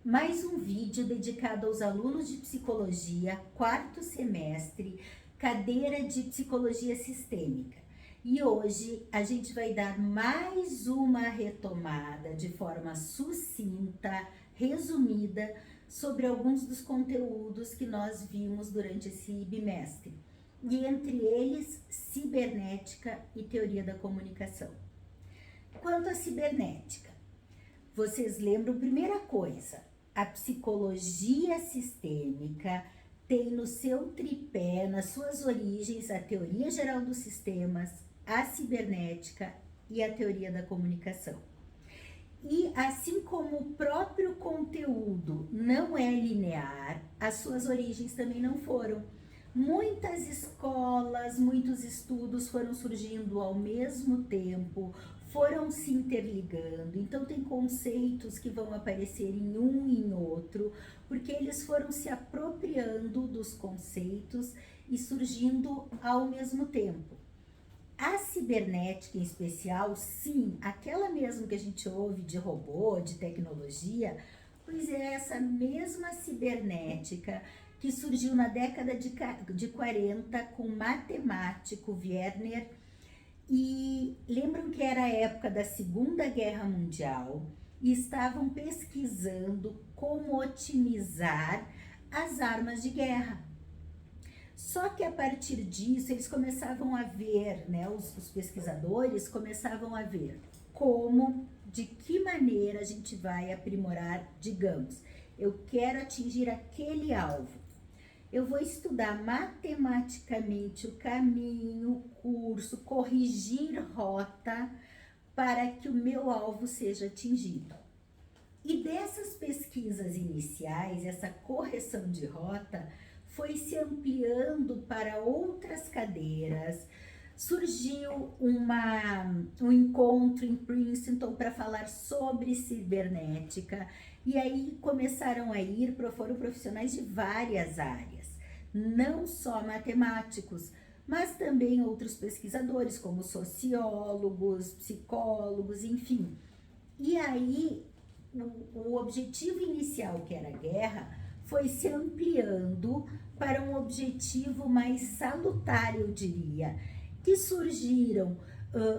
Mais um vídeo dedicado aos alunos de psicologia, quarto semestre, cadeira de psicologia sistêmica. E hoje a gente vai dar mais uma retomada de forma sucinta, resumida, sobre alguns dos conteúdos que nós vimos durante esse bimestre. E entre eles, cibernética e teoria da comunicação. Quanto à cibernética, vocês lembram, primeira coisa, a psicologia sistêmica tem no seu tripé, nas suas origens, a teoria geral dos sistemas, a cibernética e a teoria da comunicação. E assim como o próprio conteúdo não é linear, as suas origens também não foram. Muitas escolas, muitos estudos foram surgindo ao mesmo tempo, foram se interligando, então tem conceitos que vão aparecer em um e em outro, porque eles foram se apropriando dos conceitos e surgindo ao mesmo tempo. A cibernética em especial, sim, aquela mesmo que a gente ouve de robô, de tecnologia, pois é essa mesma cibernética que surgiu na década de 40 com o matemático Werner. E lembram que era a época da Segunda Guerra Mundial e estavam pesquisando como otimizar as armas de guerra. Só que a partir disso eles começavam a ver, né, os pesquisadores começavam a ver como, de que maneira a gente vai aprimorar, digamos, eu quero atingir aquele alvo. Eu vou estudar matematicamente o caminho, o curso, corrigir rota para que o meu alvo seja atingido. E dessas pesquisas iniciais, essa correção de rota foi se ampliando para outras cadeiras. Surgiu um encontro em Princeton para falar sobre cibernética, e aí começaram a ir, foram profissionais de várias áreas, não só matemáticos, mas também outros pesquisadores, como sociólogos, psicólogos, enfim. E aí, o objetivo inicial, que era a guerra, foi se ampliando para um objetivo mais salutar, eu diria, que surgiram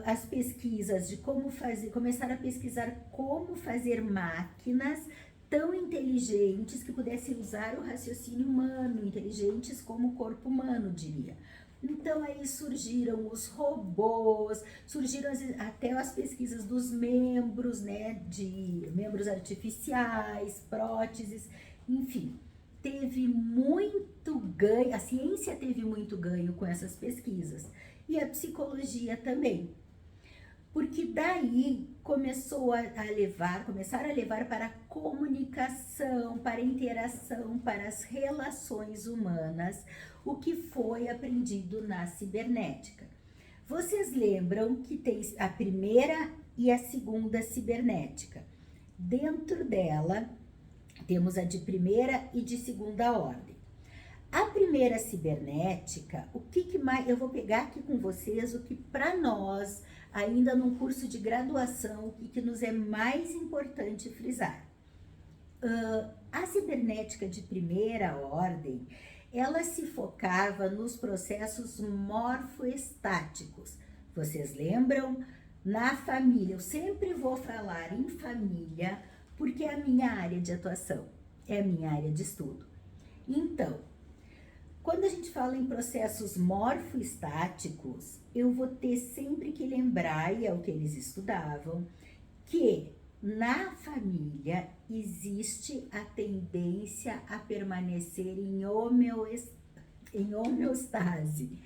as pesquisas de como fazer, começaram a pesquisar como fazer máquinas tão inteligentes que pudessem usar o raciocínio humano, inteligentes como o corpo humano, diria. Então aí surgiram os robôs, surgiram até as pesquisas dos membros, né, de membros artificiais, próteses, enfim. Teve muito ganho, a ciência teve muito ganho com essas pesquisas e a psicologia também. Porque daí começaram a levar para a comunicação, para a interação, para as relações humanas, o que foi aprendido na cibernética. Vocês lembram que tem a primeira e a segunda cibernética. Dentro dela, temos a de primeira e de segunda ordem. A primeira cibernética, o que mais, eu vou pegar aqui com vocês o que para nós, ainda num curso de graduação, o que nos é mais importante frisar. A cibernética de primeira ordem, ela se focava nos processos morfoestáticos. Vocês lembram? Na família, eu sempre vou falar em família, porque é a minha área de atuação, é a minha área de estudo. Então, quando a gente fala em processos morfoestáticos, eu vou ter sempre que lembrar, e é o que eles estudavam, que na família existe a tendência a permanecer em homeostase,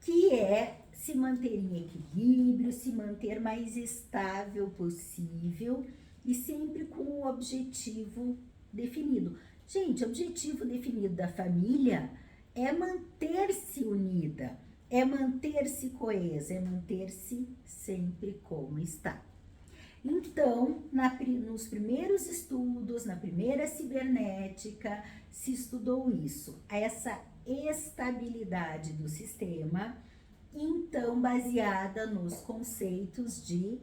que é se manter em equilíbrio, se manter mais estável possível e sempre com o objetivo definido. Gente, o objetivo definido da família é manter-se unida, é manter-se coesa, é manter-se sempre como está. Então, nos primeiros estudos, na primeira cibernética, se estudou isso, essa estabilidade do sistema, então baseada nos conceitos de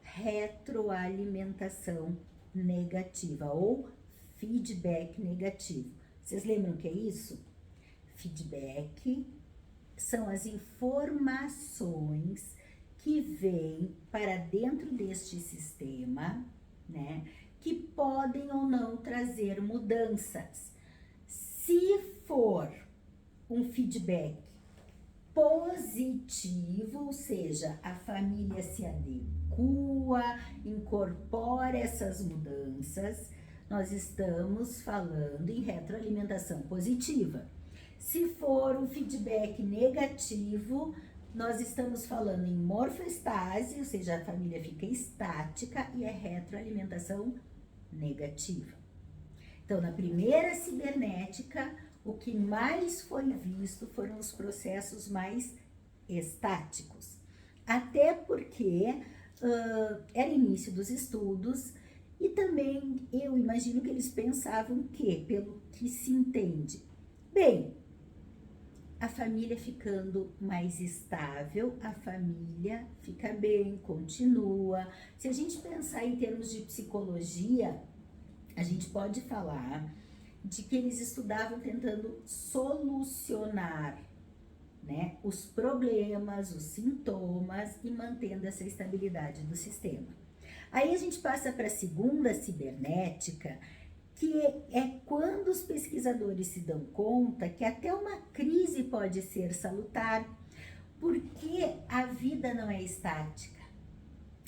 retroalimentação negativa ou feedback negativo. Vocês lembram o que é isso? Feedback são as informações que vêm para dentro deste sistema, né? Que podem ou não trazer mudanças. Se for um feedback positivo, ou seja, a família se adequa, incorpora essas mudanças, nós estamos falando em retroalimentação positiva. Se for um feedback negativo, nós estamos falando em morfoestase, ou seja, a família fica estática e é retroalimentação negativa. Então, na primeira cibernética, o que mais foi visto foram os processos mais estáticos. Até porque era início dos estudos e também eu imagino que eles pensavam que, pelo que se entende, bem, a família ficando mais estável, a família fica bem, continua. Se a gente pensar em termos de psicologia, a gente pode falar de que eles estudavam tentando solucionar, né, os problemas, os sintomas e mantendo essa estabilidade do sistema. Aí a gente passa para a segunda cibernética, que é quando os pesquisadores se dão conta que até uma crise pode ser salutar, porque a vida não é estática,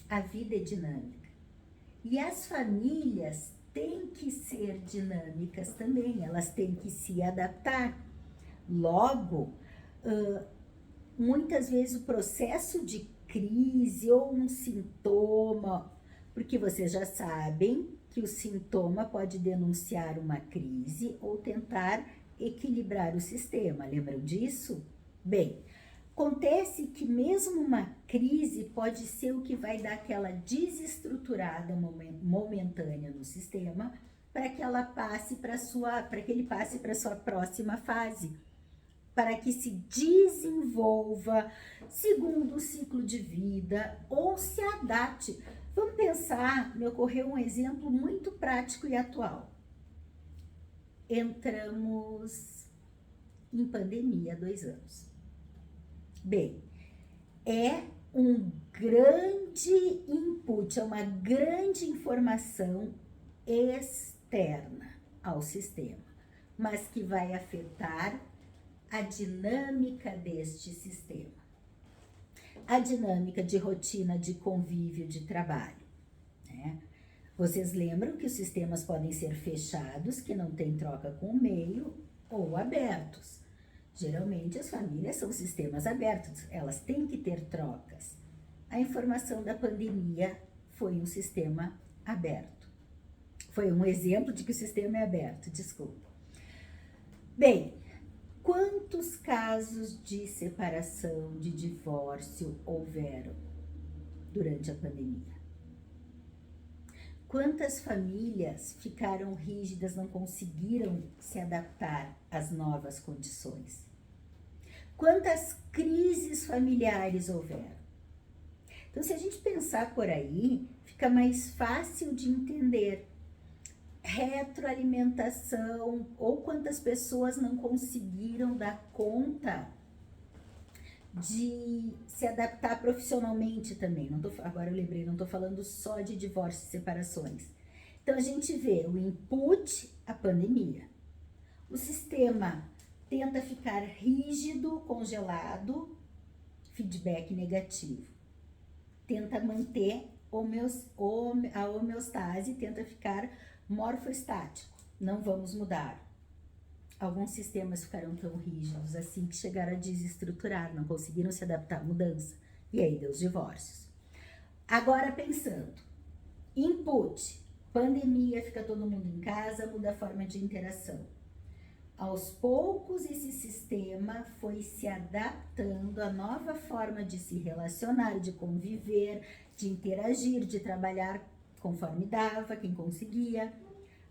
a vida é dinâmica. E as famílias têm que ser dinâmicas também, elas têm que se adaptar. Logo, muitas vezes o processo de crise ou um sintoma, porque vocês já sabem que o sintoma pode denunciar uma crise ou tentar equilibrar o sistema, lembram disso? Bem, acontece que mesmo uma crise pode ser o que vai dar aquela desestruturada momentânea no sistema para que ela passe para que ele passe para sua próxima fase, para que se desenvolva segundo o ciclo de vida ou se adapte. Vamos pensar, me ocorreu um exemplo muito prático e atual. Entramos em pandemia há 2 anos. Bem, é um grande input, é uma grande informação externa ao sistema, mas que vai afetar a dinâmica deste sistema. A dinâmica de rotina, de convívio, de trabalho, né? Vocês lembram que os sistemas podem ser fechados, que não tem troca com o meio, ou abertos. Geralmente as famílias são sistemas abertos, elas têm que ter trocas. A informação da pandemia foi um sistema aberto. Foi um exemplo de que o sistema é aberto, desculpa. Bem, quantos casos de separação, de divórcio houveram durante a pandemia? Quantas famílias ficaram rígidas, não conseguiram se adaptar às novas condições? Quantas crises familiares houveram? Então, se a gente pensar por aí, fica mais fácil de entender. Retroalimentação, ou quantas pessoas não conseguiram dar conta de se adaptar profissionalmente também. Agora eu lembrei, não estou falando só de divórcio e separações. Então a gente vê o input, a pandemia. O sistema tenta ficar rígido, congelado, feedback negativo. Tenta manter a homeostase, tenta ficar morfoestático, não vamos mudar. Alguns sistemas ficaram tão rígidos assim que chegaram a desestruturar, não conseguiram se adaptar à mudança. E aí deu os divórcios. Agora pensando, input, pandemia, fica todo mundo em casa, muda a forma de interação. Aos poucos esse sistema foi se adaptando à nova forma de se relacionar, de conviver, de interagir, de trabalhar conforme dava, quem conseguia.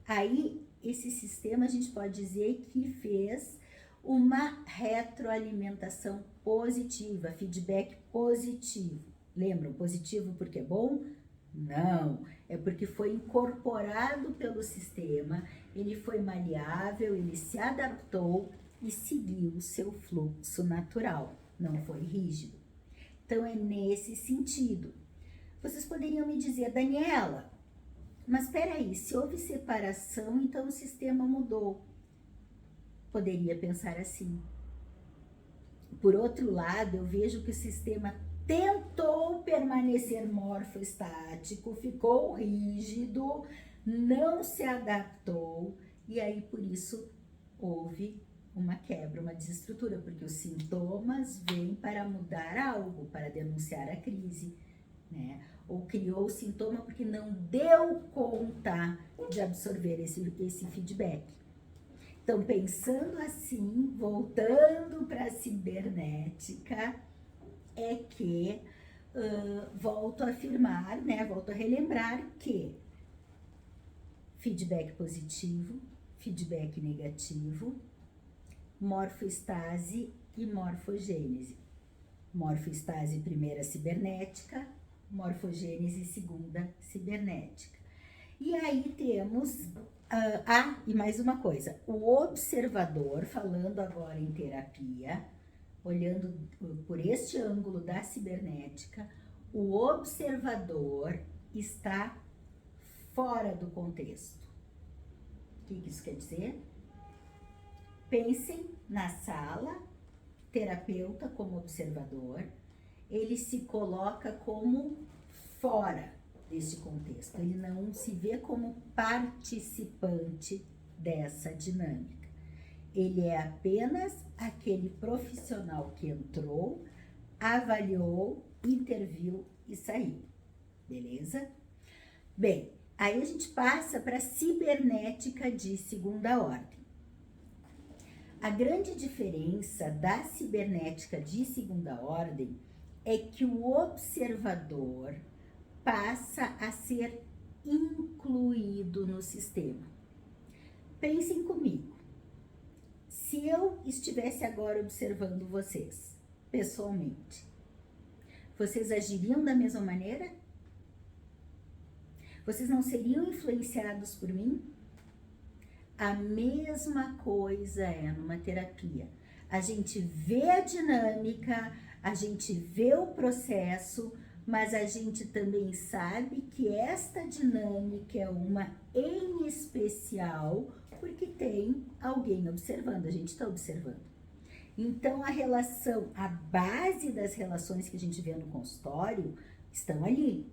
Aí, esse sistema a gente pode dizer que fez uma retroalimentação positiva, feedback positivo. Lembram? Positivo porque é bom? Não, é porque foi incorporado pelo sistema, ele foi maleável, ele se adaptou e seguiu o seu fluxo natural, não foi rígido. Então, é nesse sentido. Vocês poderiam me dizer, Daniela, mas espera aí, se houve separação, então o sistema mudou. Poderia pensar assim. Por outro lado, eu vejo que o sistema tentou permanecer morfoestático, ficou rígido, não se adaptou, e aí por isso houve uma quebra, uma desestrutura, porque os sintomas vêm para mudar algo, para denunciar a crise, né? Ou criou o sintoma porque não deu conta de absorver esse feedback. Então, pensando assim, voltando para a cibernética, é que volto a afirmar, né? Volto a relembrar que feedback positivo, feedback negativo, morfoestase e morfogênese. Morfoestase primeira cibernética, morfogênese segunda cibernética. E aí temos, e mais uma coisa, o observador, falando agora em terapia, olhando por este ângulo da cibernética, o observador está fora do contexto. O que isso quer dizer? Pensem na sala, terapeuta como observador, ele se coloca como fora desse contexto, ele não se vê como participante dessa dinâmica. Ele é apenas aquele profissional que entrou, avaliou, interviu e saiu, beleza? Bem, aí a gente passa para a cibernética de segunda ordem. A grande diferença da cibernética de segunda ordem é que o observador passa a ser incluído no sistema. Pensem comigo. Se eu estivesse agora observando vocês, pessoalmente, vocês agiriam da mesma maneira? Vocês não seriam influenciados por mim? A mesma coisa é numa terapia. A gente vê a dinâmica, a gente vê o processo, mas a gente também sabe que esta dinâmica é uma em especial porque tem alguém observando, a gente está observando. Então, a relação, a base das relações que a gente vê no consultório estão ali.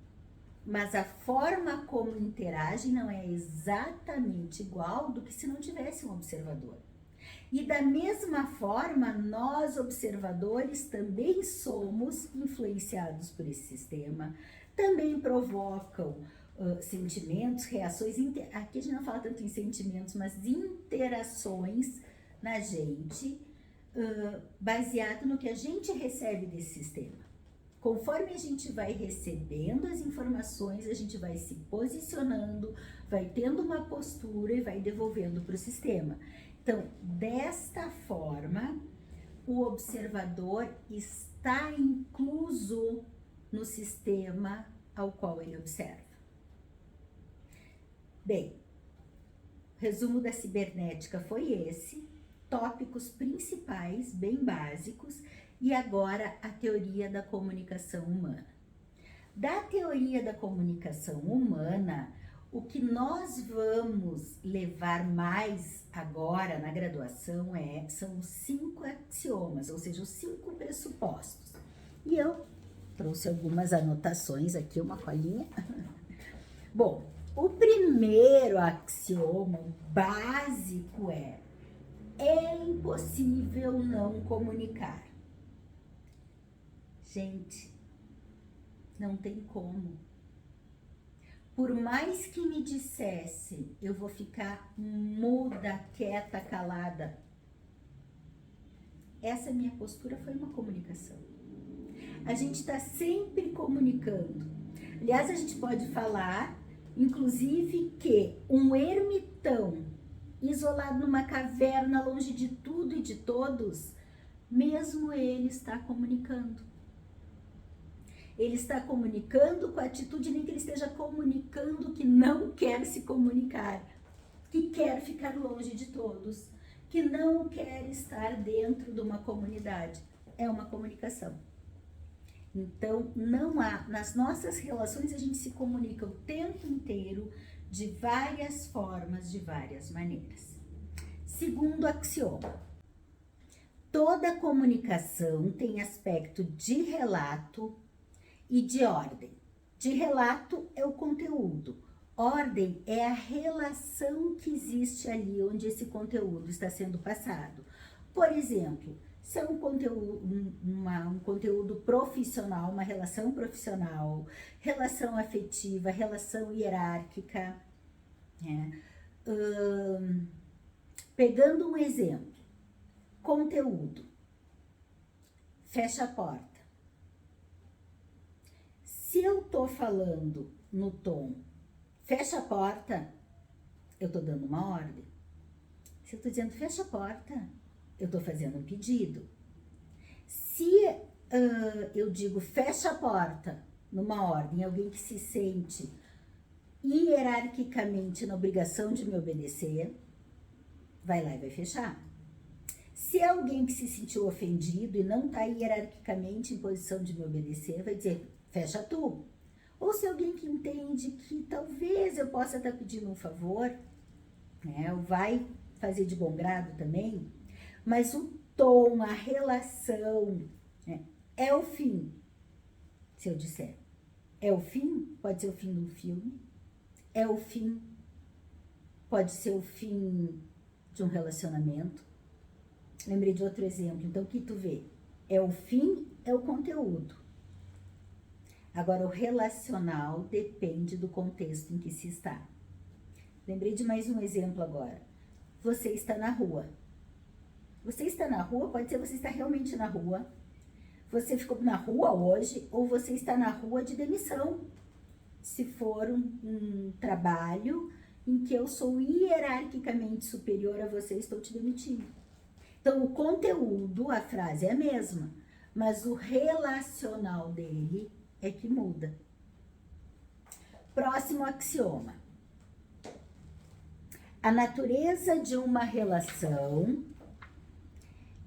Mas a forma como interagem não é exatamente igual do que se não tivesse um observador. E da mesma forma, nós observadores também somos influenciados por esse sistema, também provocam sentimentos, reações, aqui a gente não fala tanto em sentimentos, mas interações na gente, baseado no que a gente recebe desse sistema. Conforme a gente vai recebendo as informações, a gente vai se posicionando, vai tendo uma postura e vai devolvendo para o sistema. Então, desta forma, o observador está incluso no sistema ao qual ele observa. Bem, o resumo da cibernética foi esse, tópicos principais, bem básicos, e agora a teoria da comunicação humana. Da teoria da comunicação humana, o que nós vamos levar mais agora na graduação são os 5 axiomas, ou seja, os 5 pressupostos. E eu trouxe algumas anotações aqui, uma colinha. Bom, o primeiro axioma básico é impossível não comunicar. Gente, não tem como. Por mais que me dissesse, eu vou ficar muda, quieta, calada. Essa minha postura foi uma comunicação. A gente está sempre comunicando. Aliás, a gente pode falar, inclusive, que um ermitão isolado numa caverna, longe de tudo e de todos, mesmo ele está comunicando. Ele está comunicando com a atitude, nem que ele esteja comunicando que não quer se comunicar, que quer ficar longe de todos, que não quer estar dentro de uma comunidade. É uma comunicação. Então, não há, nas nossas relações a gente se comunica o tempo inteiro, de várias formas, de várias maneiras. Segundo axioma, toda comunicação tem aspecto de relato e de ordem. De relato é o conteúdo, ordem é a relação que existe ali onde esse conteúdo está sendo passado. Por exemplo, se é um conteúdo profissional, uma relação profissional, relação afetiva, relação hierárquica, né? Pegando um exemplo, conteúdo, fecha a porta. Se eu tô falando no tom, fecha a porta, eu tô dando uma ordem. Se eu tô dizendo fecha a porta, eu tô fazendo um pedido. Se eu digo fecha a porta numa ordem, alguém que se sente hierarquicamente na obrigação de me obedecer, vai lá e vai fechar. Se é alguém que se sentiu ofendido e não está hierarquicamente em posição de me obedecer, vai dizer, fecha tu. Ou se é alguém que entende que talvez eu possa estar pedindo um favor, né, vai fazer de bom grado também, mas o tom, a relação, né, é o fim. Se eu disser, é o fim, pode ser o fim de um filme, é o fim, pode ser o fim de um relacionamento. Lembrei de outro exemplo, então o que tu vê? É o fim, é o conteúdo. Agora, o relacional depende do contexto em que se está. Lembrei de mais um exemplo agora. Você está na rua. Você está na rua, pode ser você está realmente na rua. Você ficou na rua hoje ou você está na rua de demissão. Se for um trabalho em que eu sou hierarquicamente superior a você, estou te demitindo. Então, o conteúdo, a frase é a mesma, mas o relacional dele é que muda. Próximo axioma. A natureza de uma relação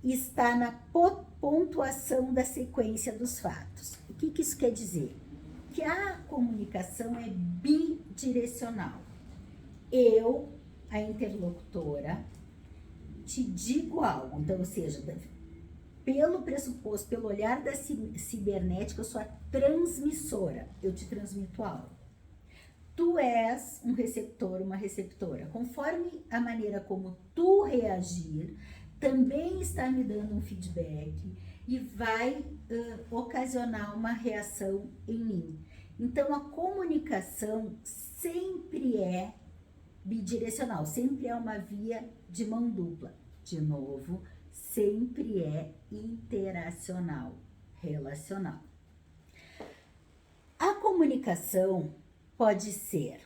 está na pontuação da sequência dos fatos. O que isso quer dizer? Que a comunicação é bidirecional. Eu, a interlocutora, te digo algo. Então, ou seja, pelo pressuposto, pelo olhar da cibernética, eu sou a transmissora. Eu te transmito algo. Tu és um receptor, uma receptora. Conforme a maneira como tu reagir, também está me dando um feedback e vai ocasionar uma reação em mim. Então, a comunicação sempre é bidirecional, sempre é uma via de mão dupla. De novo, sempre é interacional, relacional. A comunicação pode ser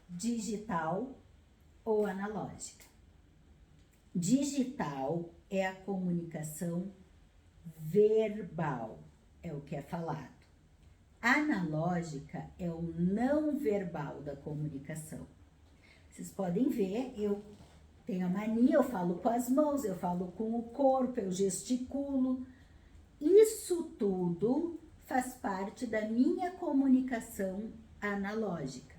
digital ou analógica. Digital é a comunicação verbal, é o que é falado. Analógica é o não verbal da comunicação. Vocês podem ver, eu tenho a mania, eu falo com as mãos, eu falo com o corpo, eu gesticulo. Isso tudo faz parte da minha comunicação analógica.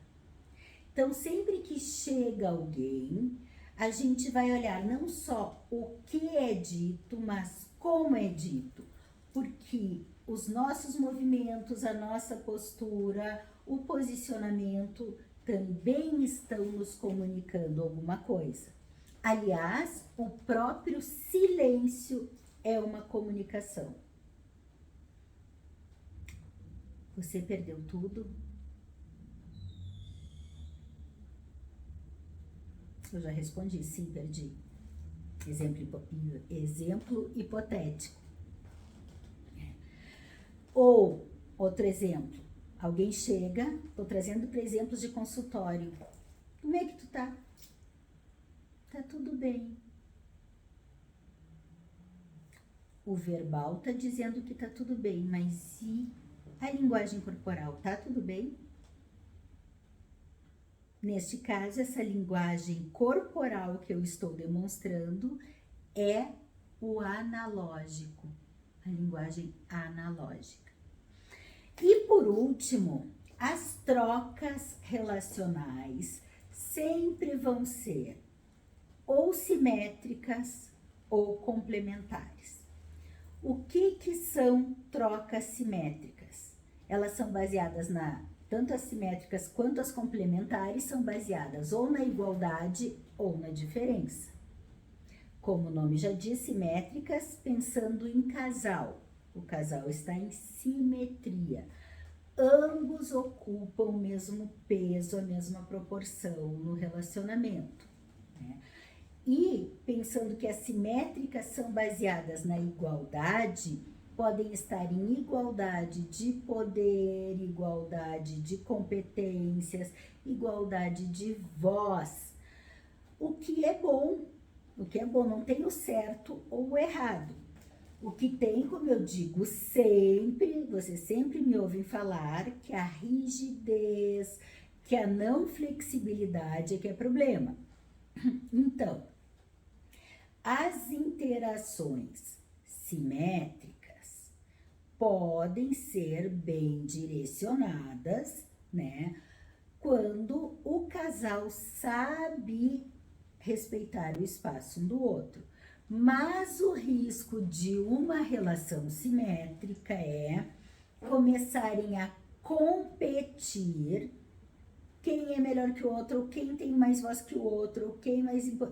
Então, sempre que chega alguém, a gente vai olhar não só o que é dito, mas como é dito. Porque os nossos movimentos, a nossa postura, o posicionamento também estão nos comunicando alguma coisa. Aliás, o próprio silêncio é uma comunicação. Você perdeu tudo? Eu já respondi, sim, perdi. Exemplo hipotético. Ou, outro exemplo, alguém chega, estou trazendo para exemplos de consultório. Como é que tu tá? Tá tudo bem. O verbal tá dizendo que tá tudo bem, mas e a linguagem corporal? Tá tudo bem? Neste caso, essa linguagem corporal que eu estou demonstrando é o analógico, a linguagem analógica. E por último, as trocas relacionais sempre vão ser ou simétricas ou complementares. O que são trocas simétricas? Elas são baseadas tanto as simétricas quanto as complementares são baseadas ou na igualdade ou na diferença. Como o nome já diz, simétricas, pensando em casal. O casal está em simetria. Ambos ocupam o mesmo peso, a mesma proporção no relacionamento, né? E pensando que as simétricas são baseadas na igualdade, podem estar em igualdade de poder, igualdade de competências, igualdade de voz. O que é bom, não tem o certo ou o errado. O que tem, como eu digo sempre, você sempre me ouve falar que a rigidez, que a não flexibilidade é que é problema. Então, as interações simétricas podem ser bem direcionadas, né? Quando o casal sabe respeitar o espaço um do outro. Mas o risco de uma relação simétrica é começarem a competir quem é melhor que o outro, quem tem mais voz que o outro, quem é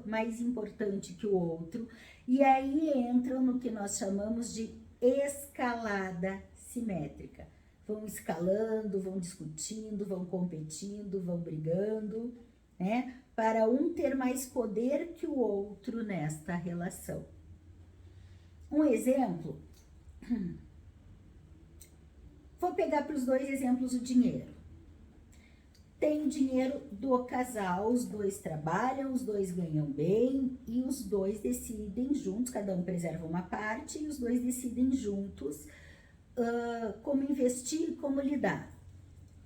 mais importante que o outro. E aí entram no que nós chamamos de escalada simétrica. Vão escalando, vão discutindo, vão competindo, vão brigando, né? Para um ter mais poder que o outro nesta relação. Um exemplo, vou pegar para os dois exemplos o dinheiro. Tem o dinheiro do casal, os dois trabalham, os dois ganham bem e os dois decidem juntos, cada um preserva uma parte e os dois decidem juntos como investir, como lidar.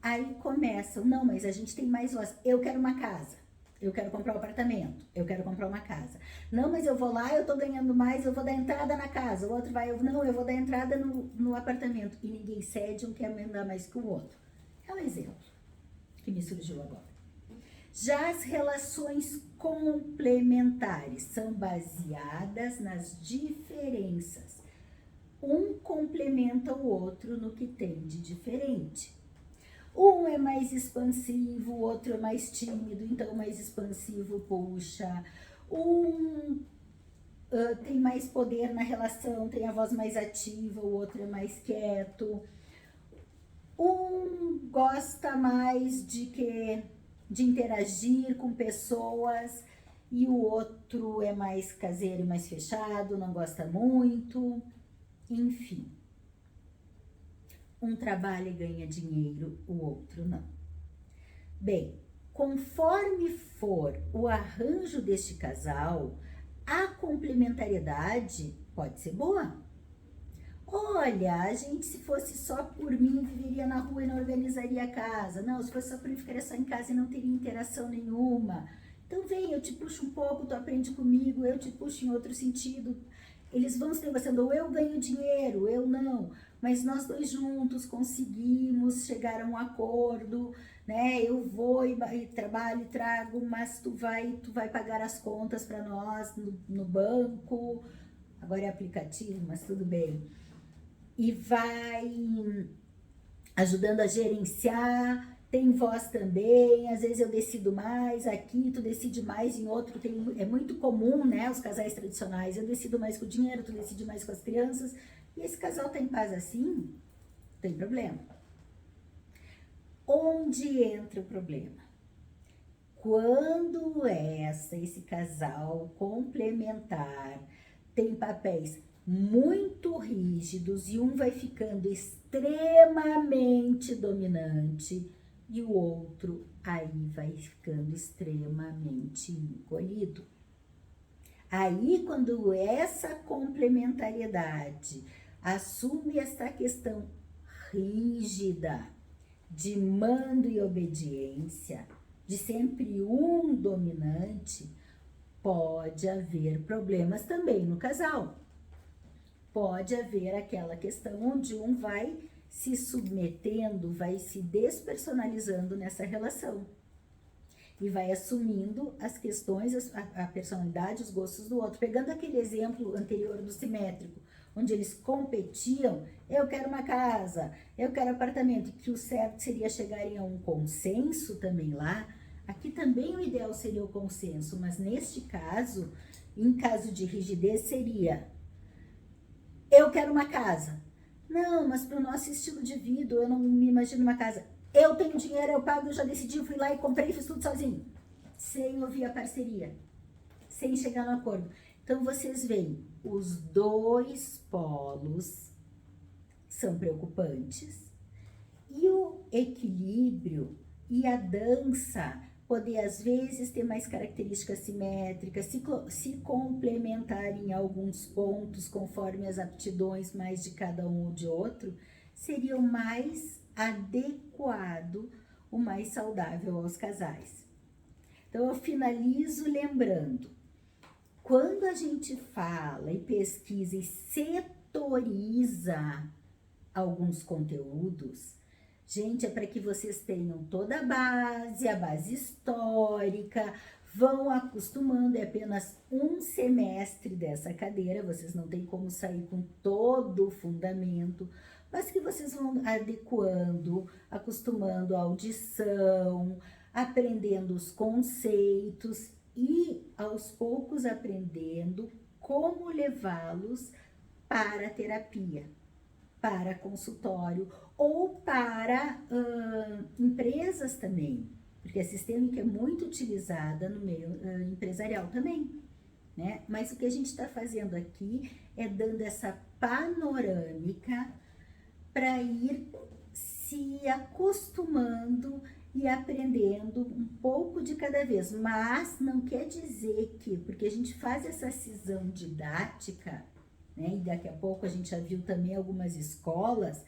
Aí começam, não, mas a gente tem mais voz, eu quero uma casa. Eu quero comprar um apartamento, eu quero comprar uma casa. Não, mas eu vou lá, eu tô ganhando mais, eu vou dar entrada na casa. O outro vai, eu vou dar entrada no apartamento. E ninguém cede, um quer mandar mais que o outro. É um exemplo que me surgiu agora. Já as relações complementares são baseadas nas diferenças. Um complementa o outro no que tem de diferente. Um é mais expansivo, o outro é mais tímido, então o mais expansivo puxa. Um tem mais poder na relação, tem a voz mais ativa, o outro é mais quieto. Um gosta mais de interagir com pessoas e o outro é mais caseiro e mais fechado, não gosta muito, enfim. Um trabalha e ganha dinheiro, o outro não. Bem, conforme for o arranjo deste casal, a complementariedade pode ser boa. Olha, a gente se fosse só por mim, viveria na rua e não organizaria a casa. Não, se fosse só por mim, ficaria só em casa e não teria interação nenhuma. Então vem, eu te puxo um pouco, tu aprende comigo, eu te puxo em outro sentido. Eles vão se negociando, ou eu ganho dinheiro, eu não. Mas nós dois juntos conseguimos chegar a um acordo, né? Eu vou e trabalho e trago, mas tu vai pagar as contas para nós no banco. Agora é aplicativo, mas tudo bem. E vai ajudando a gerenciar, tem voz também, às vezes eu decido mais, aqui tu decide mais, em outro é muito comum, né, os casais tradicionais, eu decido mais com o dinheiro, tu decide mais com as crianças, e esse casal tá em paz assim, tem problema. Onde entra o problema? Quando esse casal complementar tem papéis muito rígidos e um vai ficando extremamente dominante e o outro aí vai ficando extremamente encolhido. Aí, quando essa complementariedade assume essa questão rígida de mando e obediência, de sempre um dominante, pode haver problemas também no casal. Pode haver aquela questão onde um vai se submetendo, vai se despersonalizando nessa relação. E vai assumindo as questões, a personalidade, os gostos do outro. Pegando aquele exemplo anterior do simétrico, onde eles competiam, eu quero uma casa, eu quero apartamento, que o certo seria chegarem a um consenso também lá. Aqui também o ideal seria o consenso, mas neste caso, em caso de rigidez, seria: eu quero uma casa. Não, mas para o nosso estilo de vida, eu não me imagino uma casa. Eu tenho dinheiro, eu pago, eu já decidi, eu fui lá e comprei e fiz tudo sozinho. Sem ouvir a parceria, sem chegar no acordo. Então, vocês veem, os dois polos são preocupantes. E o equilíbrio e a dança poder, às vezes, ter mais características simétricas, se complementar em alguns pontos, conforme as aptidões mais de cada um ou de outro, seria o mais adequado, o mais saudável aos casais. Então, eu finalizo lembrando, quando a gente fala e pesquisa e setoriza alguns conteúdos, gente, é para que vocês tenham toda a base histórica, vão acostumando, é apenas um semestre dessa cadeira, vocês não têm como sair com todo o fundamento, mas que vocês vão adequando, acostumando a audição, aprendendo os conceitos e aos poucos aprendendo como levá-los para a terapia, para consultório ou para empresas também, porque a sistêmica é muito utilizada no meio empresarial também, né? Mas o que a gente está fazendo aqui é dando essa panorâmica para ir se acostumando e aprendendo um pouco de cada vez, mas não quer dizer que, porque a gente faz essa cisão didática, né, e daqui a pouco a gente já viu também algumas escolas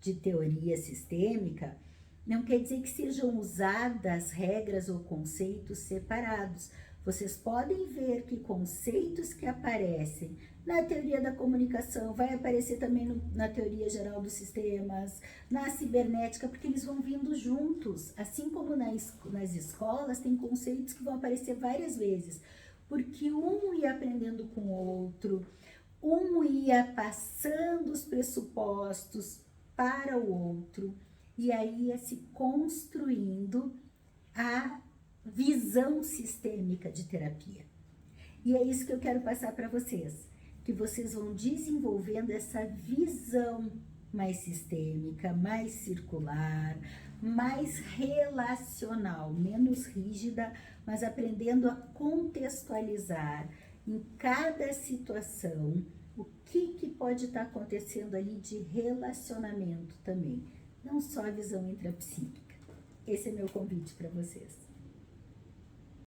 de teoria sistêmica, não quer dizer que sejam usadas regras ou conceitos separados. Vocês podem ver que conceitos que aparecem na teoria da comunicação, vai aparecer também na teoria geral dos sistemas, na cibernética, porque eles vão vindo juntos. Assim como nas escolas, tem conceitos que vão aparecer várias vezes, porque um ia aprendendo com o outro, um ia passando os pressupostos para o outro, e aí ia se construindo a visão sistêmica de terapia. E é isso que eu quero passar para vocês, que vocês vão desenvolvendo essa visão mais sistêmica, mais circular, mais relacional, menos rígida, mas aprendendo a contextualizar em cada situação o que pode estar acontecendo ali de relacionamento também, não só a visão intrapsíquica. Esse é meu convite para vocês.